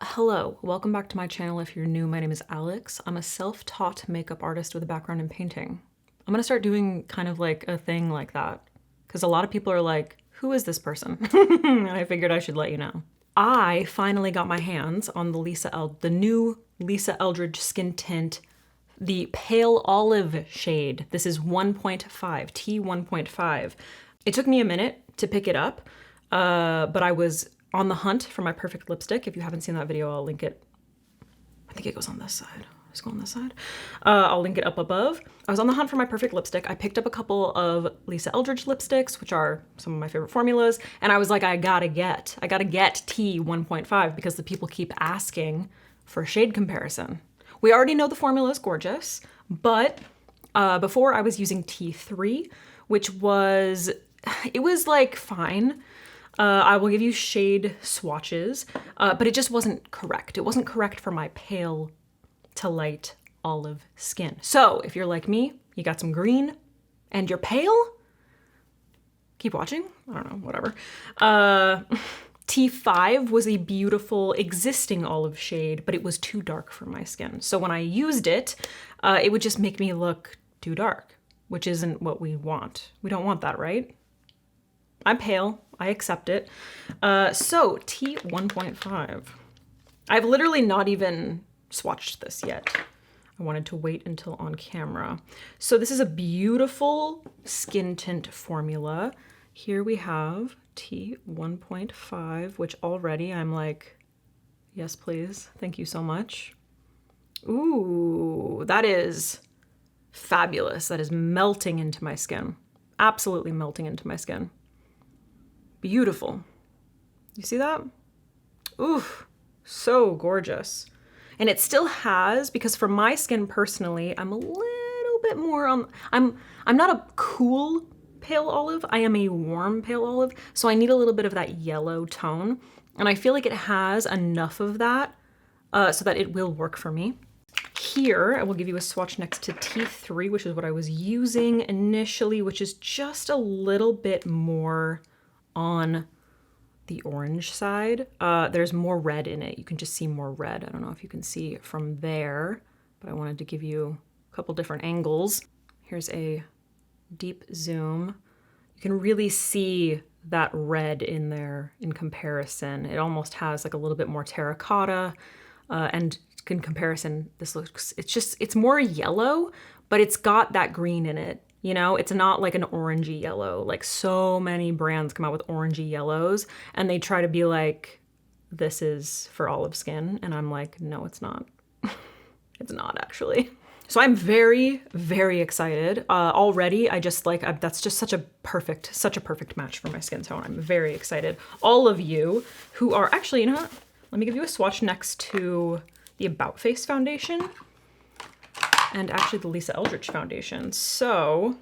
Hello, welcome back to my channel. If you're new, my name is Alex. I'm a self-taught makeup artist with a background in painting. I'm gonna start doing kind of like a thing like that because a lot of people are like, who is this person? And I figured I should let you know. I finally got my hands on the new Lisa Eldridge skin tint, the pale olive shade. This is 1.5, T1.5. It took me a minute to pick it up, but I was on the hunt for my perfect lipstick. If you haven't seen that video, I'll link it. I think it goes on this side. Let's go on this side. I'll link it up above. I was on the hunt for my perfect lipstick. I picked up a couple of Lisa Eldridge lipsticks, which are some of my favorite formulas. And I was like, I gotta get T1.5 because the people keep asking for a shade comparison. We already know the formula is gorgeous, but before I was using T3, which was, it was like fine. I will give you shade swatches, but it just wasn't correct. It wasn't correct for my pale to light olive skin. So if you're like me, you got some green and you're pale, keep watching. I don't know, whatever. T5 was a beautiful existing olive shade, but it was too dark for my skin. So when I used it, it would just make me look too dark, which isn't what we want. We don't want that, right? I'm pale, I accept it. So T1.5. I've literally not even swatched this yet. I wanted to wait until on camera. So this is a beautiful skin tint formula. Here we have T1.5, which already I'm like, yes, please. Thank you so much. Ooh, that is fabulous. That is melting into my skin. Absolutely melting into my skin. Beautiful. You see that? Ooh, so gorgeous. And it still has, because for my skin personally, I'm a little bit more on, I'm not a cool pale olive, I am a warm pale olive, so I need a little bit of that yellow tone. And I feel like it has enough of that so that it will work for me. Here, I will give you a swatch next to T3, which is what I was using initially, which is just a little bit more on the orange side. There's more red in it. You can just see more red. I don't know if you can see from there, but I wanted to give you a couple different angles. Here's a deep zoom. You can really see that red in there in comparison. It almost has like a little bit more terracotta, and in comparison, this looks, it's more yellow, but it's got that green in it. You know, it's not like an orangey yellow. Like so many brands come out with orangey yellows and they try to be like, this is for olive skin. And I'm like, no, it's not. It's not actually. So I'm very, very excited. Already, I just like, that's just such a perfect match for my skin tone. I'm very excited. All of you who are, actually, you know what? Let me give you a swatch next to the About Face foundation. And actually the Lisa Eldridge foundation. So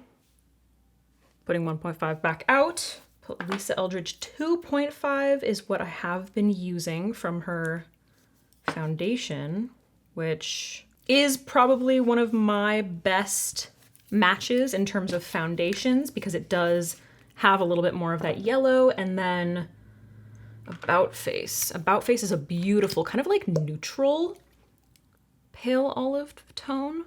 putting 1.5 back out, put Lisa Eldridge 2.5 is what I have been using from her foundation, which is probably one of my best matches in terms of foundations because it does have a little bit more of that yellow. And then About Face. About Face is a beautiful kind of like neutral pale olive tone.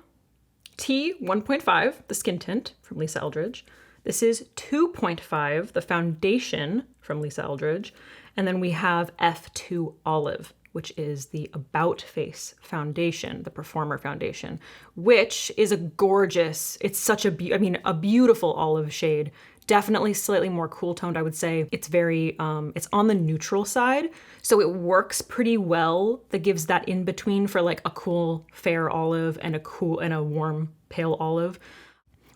T1.5, the skin tint from Lisa Eldridge. This is 2.5, the foundation from Lisa Eldridge. And then we have F2 Olive, which is the About Face foundation, the Performer foundation, which is a gorgeous, it's such a beautiful olive shade. Definitely slightly more cool toned, I would say. It's very, it's on the neutral side. So it works pretty well. That gives that in between for like a cool fair olive and a warm pale olive.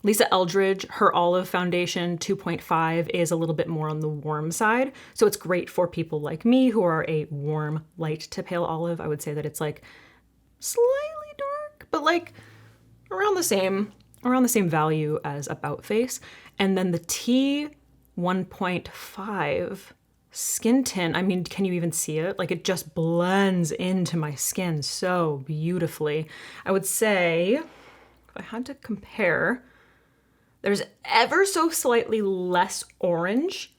Lisa Eldridge, her olive foundation 2.5 is a little bit more on the warm side. So it's great for people like me who are a warm, light to pale olive. I would say that it's like slightly dark, but like around the same value as About Face. And then the T1.5 skin tint, I mean, can you even see it? Like it just blends into my skin so beautifully. I would say, if I had to compare, there's ever so slightly less orange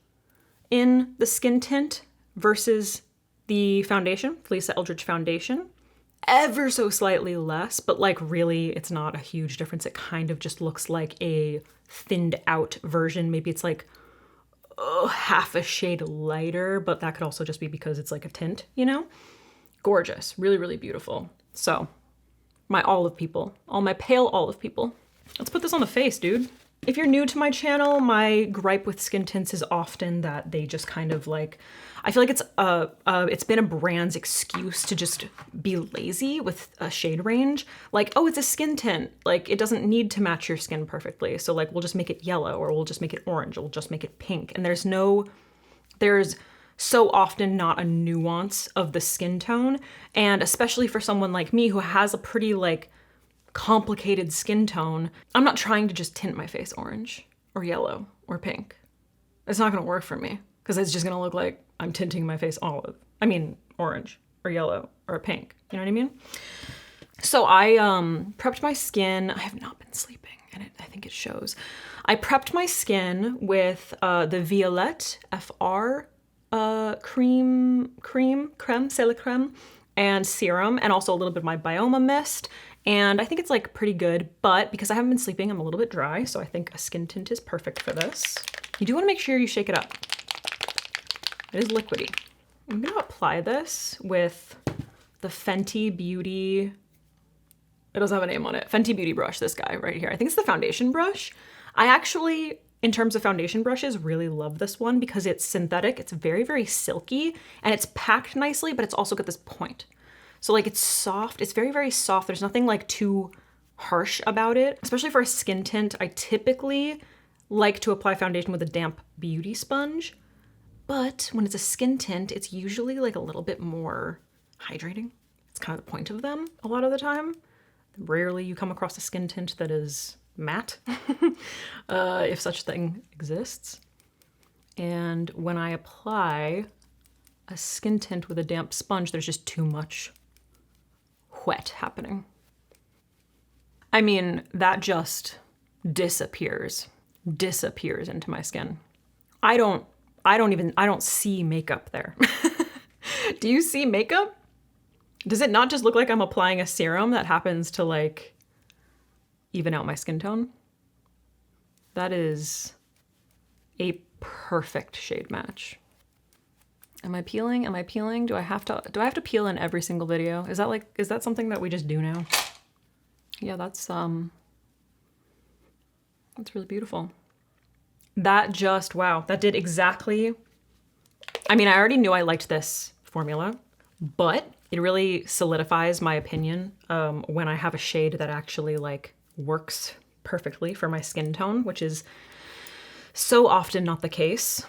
in the skin tint versus the foundation, Lisa Eldridge foundation, ever so slightly less, but like really it's not a huge difference. It kind of just looks like a thinned out version. Maybe it's like half a shade lighter, but that could also just be because it's like a tint, you know? Gorgeous, really, really beautiful. So my olive people, all my pale olive people. Let's put this on the face, dude. If you're new to my channel, my gripe with skin tints is often that they just kind of like, I feel like it's been a brand's excuse to just be lazy with a shade range. Like, oh, it's a skin tint. Like, it doesn't need to match your skin perfectly. So like, we'll just make it yellow, or we'll just make it orange, or we'll just make it pink. And there's so often not a nuance of the skin tone. And especially for someone like me who has a pretty like complicated skin tone, I'm not trying to just tint my face orange or yellow or pink. It's not gonna work for me because it's just gonna look like I'm tinting my face orange or yellow or pink. You know what I mean? So I prepped my skin. I have not been sleeping and I think it shows. I prepped my skin with the Violette FR creme, c'est la creme, and serum, and also a little bit of my Bioma mist. And I think it's like pretty good, but because I haven't been sleeping, I'm a little bit dry, so I think a skin tint is perfect for this. You do want to make sure you shake it up. It is liquidy. I'm gonna apply this with the Fenty Beauty, it doesn't have a name on it, Fenty Beauty brush, this guy right here. I think it's the foundation brush. I actually, in terms of foundation brushes, really love this one because it's synthetic, it's very, very silky, and it's packed nicely, but it's also got this point. So like it's soft, it's very, very soft. There's nothing like too harsh about it. Especially for a skin tint, I typically like to apply foundation with a damp beauty sponge. But when it's a skin tint, it's usually like a little bit more hydrating. It's kind of the point of them a lot of the time. Rarely you come across a skin tint that is matte, if such thing exists. And when I apply a skin tint with a damp sponge, there's just too much wet happening. I mean, that just disappears into my skin. I don't see makeup there. Do you see makeup? Does it not just look like I'm applying a serum that happens to like even out my skin tone? That is a perfect shade match. Am I peeling? Am I peeling? Do I have to peel in every single video? Is that something that we just do now? Yeah, that's really beautiful. That just, wow, that did exactly, I mean, I already knew I liked this formula, but it really solidifies my opinion when I have a shade that actually like works perfectly for my skin tone, which is so often not the case.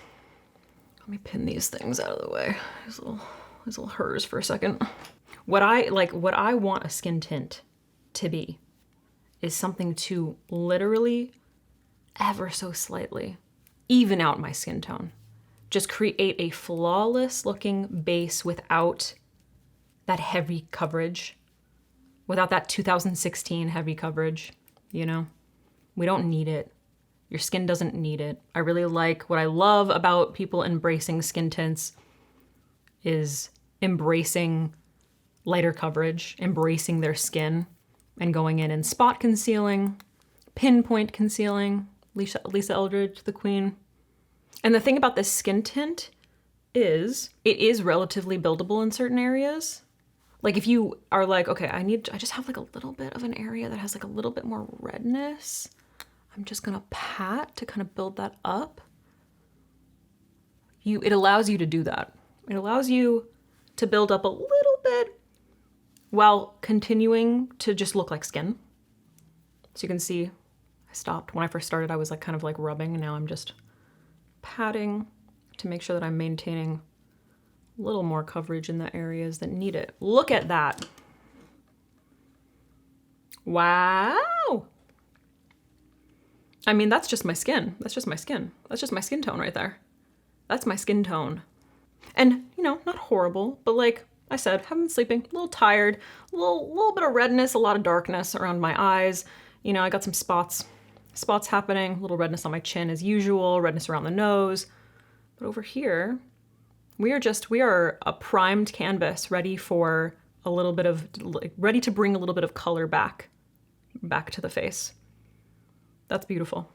Let me pin these things out of the way. These little hers for a second. What I want a skin tint to be is something to literally ever so slightly even out my skin tone. Just create a flawless looking base without that heavy coverage, without that 2016 heavy coverage, you know? We don't need it. Your skin doesn't need it. I really like, what I love about people embracing skin tints is embracing lighter coverage, embracing their skin, and going in and spot concealing, pinpoint concealing, Lisa Eldridge, the queen. And the thing about this skin tint is it is relatively buildable in certain areas. Like if you are like, okay, I just have like a little bit of an area that has like a little bit more redness. I'm just gonna pat to kind of build that up. It allows you to do that. It allows you to build up a little bit while continuing to just look like skin. So you can see I stopped. When I first started, I was like kind of like rubbing, and now I'm just patting to make sure that I'm maintaining a little more coverage in the areas that need it. Look at that. Wow. I mean, that's just my skin. That's just my skin. That's just my skin tone right there. That's my skin tone. And, you know, not horrible, but like I said, haven't been sleeping, a little tired, a little bit of redness, a lot of darkness around my eyes. You know, I got some spots happening, a little redness on my chin as usual, redness around the nose. But over here, We are a primed canvas ready for a little bit of, ready to bring a little bit of color back to the face. That's beautiful.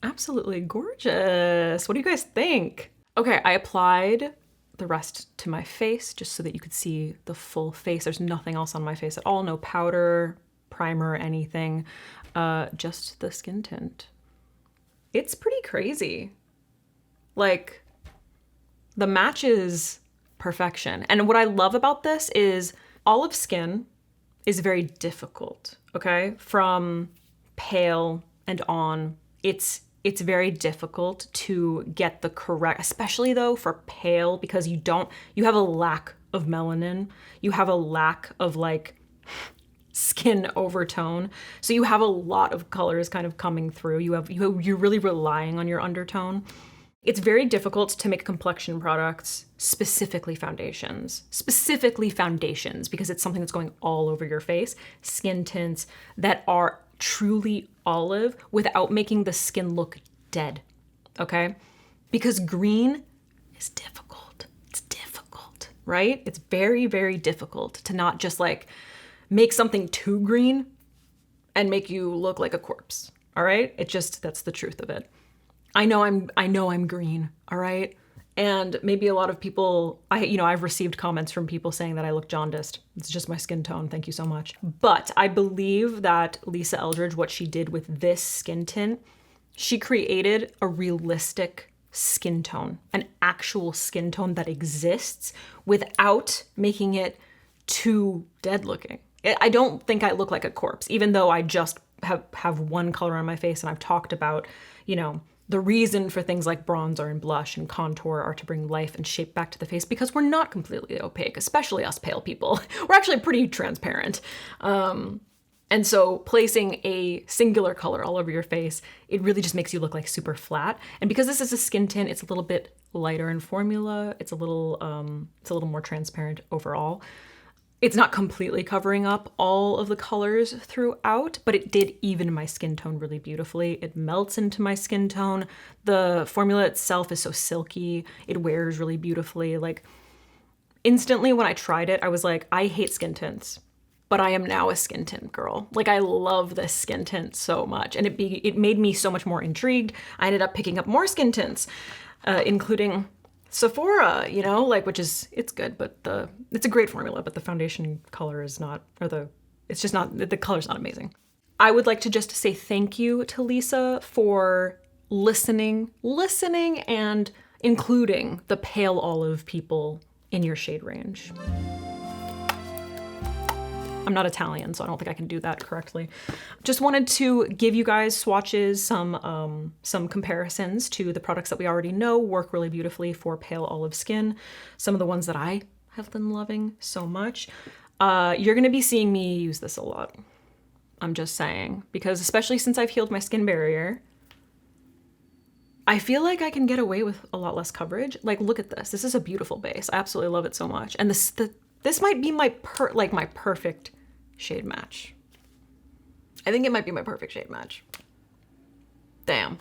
Absolutely gorgeous. What do you guys think? Okay, I applied the rest to my face just so that you could see the full face. There's nothing else on my face at all. No powder, primer, anything. Just the skin tint. It's pretty crazy. Like, the match is perfection. And what I love about this is olive skin is very difficult, okay? From pale and on, it's very difficult to get the correct, especially though for pale, because you have a lack of melanin. You have a lack of like skin overtone. So you have a lot of colors kind of coming through. You're really relying on your undertone. It's very difficult to make complexion products, specifically foundations, because it's something that's going all over your face, skin tints that are truly olive without making the skin look dead, okay? Because green is difficult. It's difficult, right? It's very, very difficult to not just like make something too green and make you look like a corpse, all right? That's the truth of it. I know I'm green, all right? And maybe a lot of people, I've received comments from people saying that I look jaundiced. It's just my skin tone, thank you so much. But I believe that Lisa Eldridge, what she did with this skin tint, she created a realistic skin tone, an actual skin tone that exists without making it too dead looking. I don't think I look like a corpse, even though I just have one color on my face, and I've talked about, the reason for things like bronzer and blush and contour are to bring life and shape back to the face, because we're not completely opaque, especially us pale people. We're actually pretty transparent. And so placing a singular color all over your face, it really just makes you look like super flat. And because this is a skin tint, it's a little bit lighter in formula. It's a little more transparent overall. It's not completely covering up all of the colors throughout, but it did even my skin tone really beautifully. It melts into my skin tone. The formula itself is so silky. It wears really beautifully. Like, instantly when I tried it, I was like, I hate skin tints, but I am now a skin tint girl. Like, I love this skin tint so much, and it made me so much more intrigued. I ended up picking up more skin tints, including Sephora, it's good, but it's a great formula, but the foundation color is not, the color's not amazing. I would like to just say thank you to Lisa for listening and including the pale olive people in your shade range. I'm not Italian, so I don't think I can do that correctly. Just wanted to give you guys swatches, some comparisons to the products that we already know work really beautifully for pale olive skin. Some of the ones that I have been loving so much. You're gonna be seeing me use this a lot. I'm just saying, because especially since I've healed my skin barrier, I feel like I can get away with a lot less coverage. Like, look at this. This is a beautiful base. I absolutely love it so much. And this might be my perfect shade match. I think it might be my perfect shade match. Damn.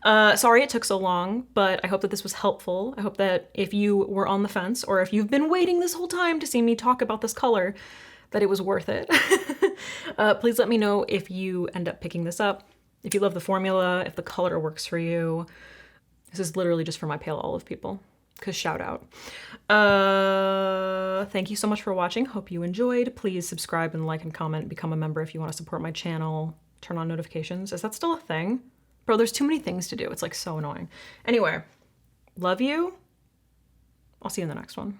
Sorry it took so long, but I hope that this was helpful. I hope that if you were on the fence, or if you've been waiting this whole time to see me talk about this color, that it was worth it. Please let me know if you end up picking this up, if you love the formula, if the color works for you. This is literally just for my pale olive people. Because shout out. Thank you so much for watching. Hope you enjoyed. Please subscribe and like and comment. Become a member if you want to support my channel. Turn on notifications. Is that still a thing? Bro, there's too many things to do. It's like so annoying. Anyway, love you. I'll see you in the next one.